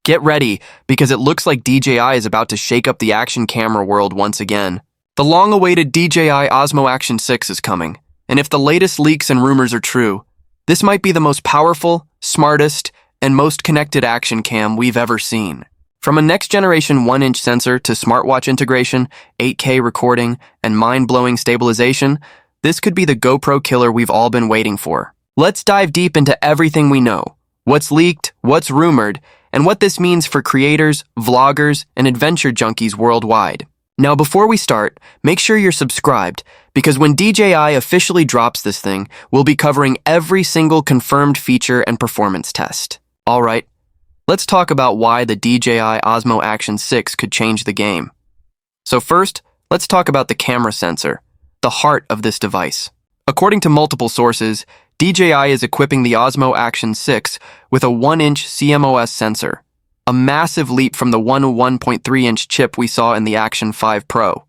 Get ready, because it looks like DJI is about to shake up the action camera world once again. The long-awaited DJI Osmo Action 6 is coming, and if the latest leaks and rumors are true, this might be the most powerful, smartest, and most connected action cam we've ever seen. From a next-generation 1-inch sensor to smartwatch integration, 8K recording, and mind-blowing stabilization, this could be the GoPro killer we've all been waiting for. Let's dive deep into everything we know, what's leaked, what's rumored, and what this means for creators, vloggers, and adventure junkies worldwide. Now, before we start, make sure you're subscribed, because when DJI officially drops this thing, we'll be covering every single confirmed feature and performance test. All right, let's talk about why the DJI Osmo Action 6 could change the game. So first, let's talk about the camera sensor, the heart of this device. According to multiple sources, DJI is equipping the Osmo Action 6 with a 1-inch CMOS sensor, a massive leap from the 1.3-inch chip we saw in the Action 5 Pro.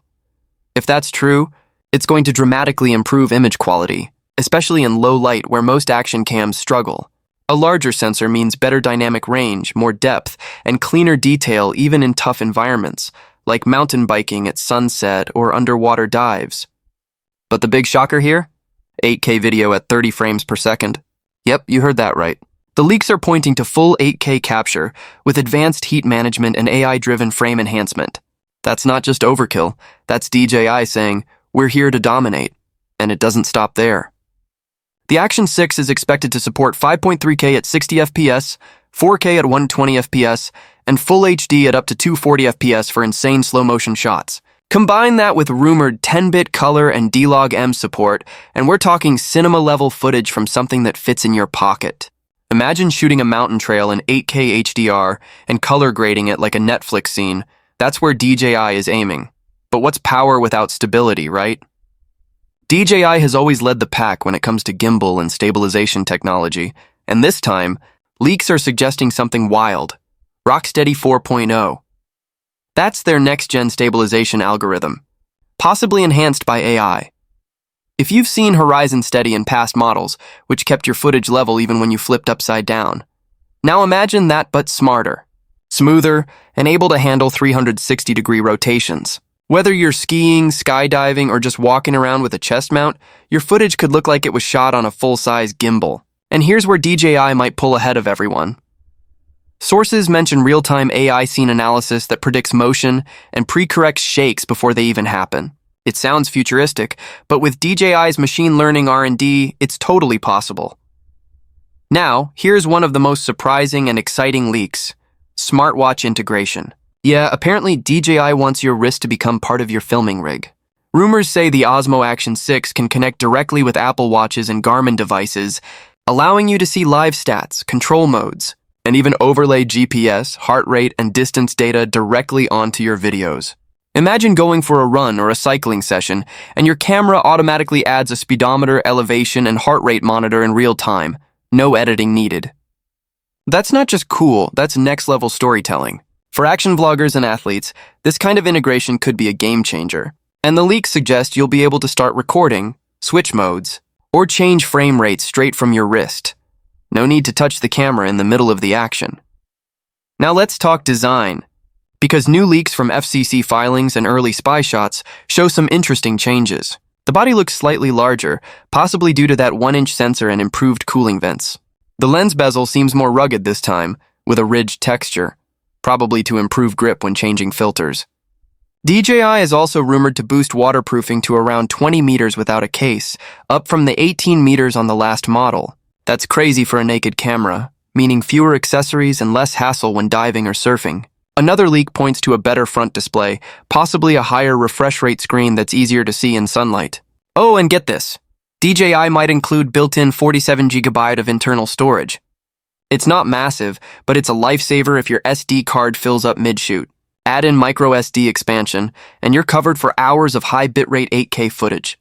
If that's true, it's going to dramatically improve image quality, especially in low light where most action cams struggle. A larger sensor means better dynamic range, more depth, and cleaner detail even in tough environments, like mountain biking at sunset or underwater dives. But the big shocker here? 8K video at 30 frames per second. Yep, you heard that right. The leaks are pointing to full 8K capture with advanced heat management and AI-driven frame enhancement. That's not just overkill, that's DJI saying, we're here to dominate. And it doesn't stop there. The Action 6 is expected to support 5.3K at 60 FPS, 4K at 120 FPS, and Full HD at up to 240 FPS for insane slow-motion shots. Combine that with rumored 10-bit color and D-Log-M support, and we're talking cinema-level footage from something that fits in your pocket. Imagine shooting a mountain trail in 8K HDR and color grading it like a Netflix scene. That's where DJI is aiming. But what's power without stability, right? DJI has always led the pack when it comes to gimbal and stabilization technology, and this time, leaks are suggesting something wild. RockSteady 4.0. That's their next-gen stabilization algorithm, possibly enhanced by AI. If you've seen Horizon Steady in past models, which kept your footage level even when you flipped upside down, now imagine that but smarter, smoother, and able to handle 360-degree rotations. Whether you're skiing, skydiving, or just walking around with a chest mount, your footage could look like it was shot on a full-size gimbal. And here's where DJI might pull ahead of everyone. Sources mention real-time AI scene analysis that predicts motion and pre-corrects shakes before they even happen. It sounds futuristic, but with DJI's machine learning R&D, it's totally possible. Now, here's one of the most surprising and exciting leaks: smartwatch integration. Yeah, apparently DJI wants your wrist to become part of your filming rig. Rumors say the Osmo Action 6 can connect directly with Apple Watches and Garmin devices, allowing you to see live stats, control modes, and even overlay GPS, heart rate, and distance data directly onto your videos. Imagine going for a run or a cycling session, and your camera automatically adds a speedometer, elevation, and heart rate monitor in real time. No editing needed. That's not just cool, that's next-level storytelling. For action vloggers and athletes, this kind of integration could be a game changer. And the leaks suggest you'll be able to start recording, switch modes, or change frame rates straight from your wrist. No need to touch the camera in the middle of the action. Now let's talk design, because new leaks from FCC filings and early spy shots show some interesting changes. The body looks slightly larger, possibly due to that 1-inch sensor and improved cooling vents. The lens bezel seems more rugged this time, with a ridged texture, probably to improve grip when changing filters. DJI is also rumored to boost waterproofing to around 20 meters without a case, up from the 18 meters on the last model. That's crazy for a naked camera, meaning fewer accessories and less hassle when diving or surfing. Another leak points to a better front display, possibly a higher refresh rate screen that's easier to see in sunlight. Oh, and get this. DJI might include built-in 47GB of internal storage. It's not massive, but it's a lifesaver if your SD card fills up mid-shoot. Add in microSD expansion, and you're covered for hours of high bitrate 8K footage.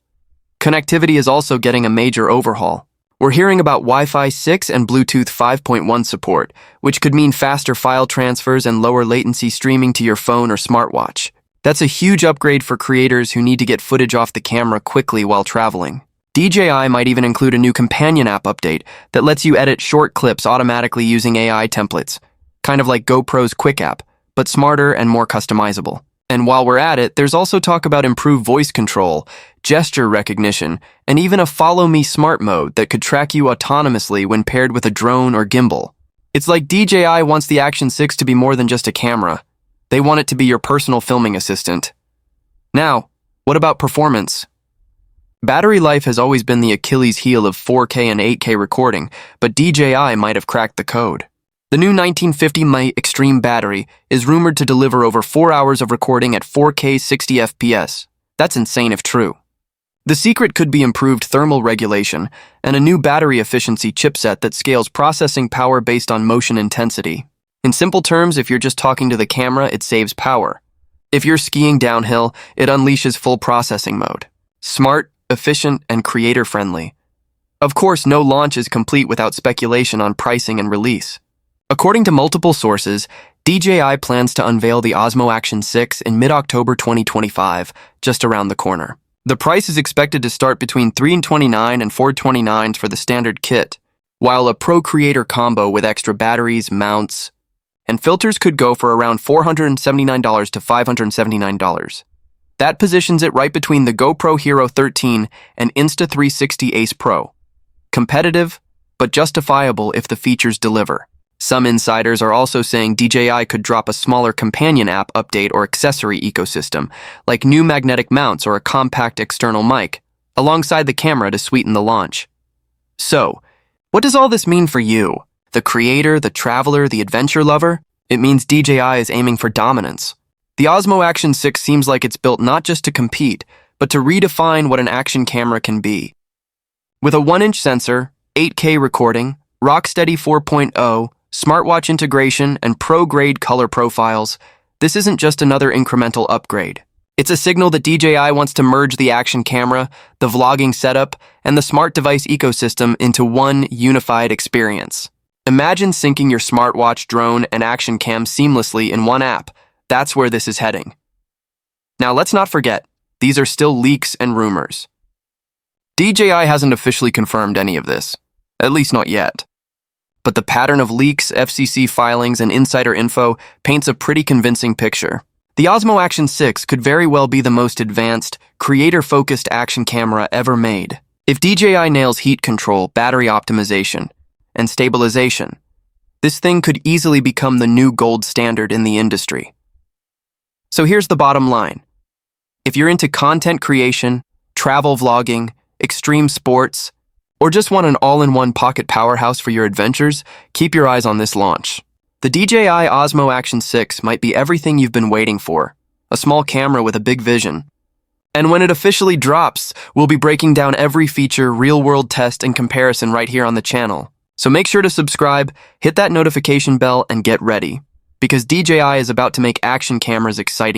Connectivity is also getting a major overhaul. We're hearing about Wi-Fi 6 and Bluetooth 5.1 support, which could mean faster file transfers and lower latency streaming to your phone or smartwatch. That's a huge upgrade for creators who need to get footage off the camera quickly while traveling. DJI might even include a new companion app update that lets you edit short clips automatically using AI templates. kind of like GoPro's Quick app, but smarter and more customizable. And while we're at it, there's also talk about improved voice control, gesture recognition, and even a follow me smart mode that could track you autonomously when paired with a drone or gimbal. It's like DJI wants the Action 6 to be more than just a camera. They want it to be your personal filming assistant. Now, what about performance? Battery life has always been the Achilles heel of 4K and 8K recording, but DJI might have cracked the code. The new 1950 mAh Extreme battery is rumored to deliver over 4 hours of recording at 4K 60 FPS. That's insane if true. The secret could be improved thermal regulation and a new battery efficiency chipset that scales processing power based on motion intensity. In simple terms, if you're just talking to the camera, it saves power. If you're skiing downhill, it unleashes full processing mode. Smart, efficient, and creator-friendly. Of course, no launch is complete without speculation on pricing and release. According to multiple sources, DJI plans to unveil the Osmo Action 6 in mid-October 2025, just around the corner. The price is expected to start between $329 and $429 for the standard kit, while a Pro Creator combo with extra batteries, mounts, and filters could go for around $479 to $579. That positions it right between the GoPro Hero 13 and Insta360 Ace Pro. Competitive, but justifiable if the features deliver. Some insiders are also saying DJI could drop a smaller companion app update or accessory ecosystem, like new magnetic mounts or a compact external mic, alongside the camera to sweeten the launch. So, what does all this mean for you? The creator, the traveler, the adventure lover? It means DJI is aiming for dominance. The Osmo Action 6 seems like it's built not just to compete, but to redefine what an action camera can be. With a 1-inch sensor, 8K recording, RockSteady 4.0, smartwatch integration, and pro-grade color profiles, this isn't just another incremental upgrade. It's a signal that DJI wants to merge the action camera, the vlogging setup, and the smart device ecosystem into one unified experience. Imagine syncing your smartwatch, drone, and action cam seamlessly in one app. That's where this is heading. Now, let's not forget, these are still leaks and rumors. DJI hasn't officially confirmed any of this, at least not yet. But the pattern of leaks, FCC filings, and insider info paints a pretty convincing picture. The Osmo Action 6 could very well be the most advanced, creator-focused action camera ever made. If DJI nails heat control, battery optimization, and stabilization, this thing could easily become the new gold standard in the industry. So here's the bottom line. If you're into content creation, travel vlogging, extreme sports, or just want an all-in-one pocket powerhouse for your adventures, keep your eyes on this launch. The DJI Osmo Action 6 might be everything you've been waiting for, a small camera with a big vision. And when it officially drops, we'll be breaking down every feature, real-world test, and comparison right here on the channel. So make sure to subscribe, hit that notification bell, and get ready, because DJI is about to make action cameras exciting.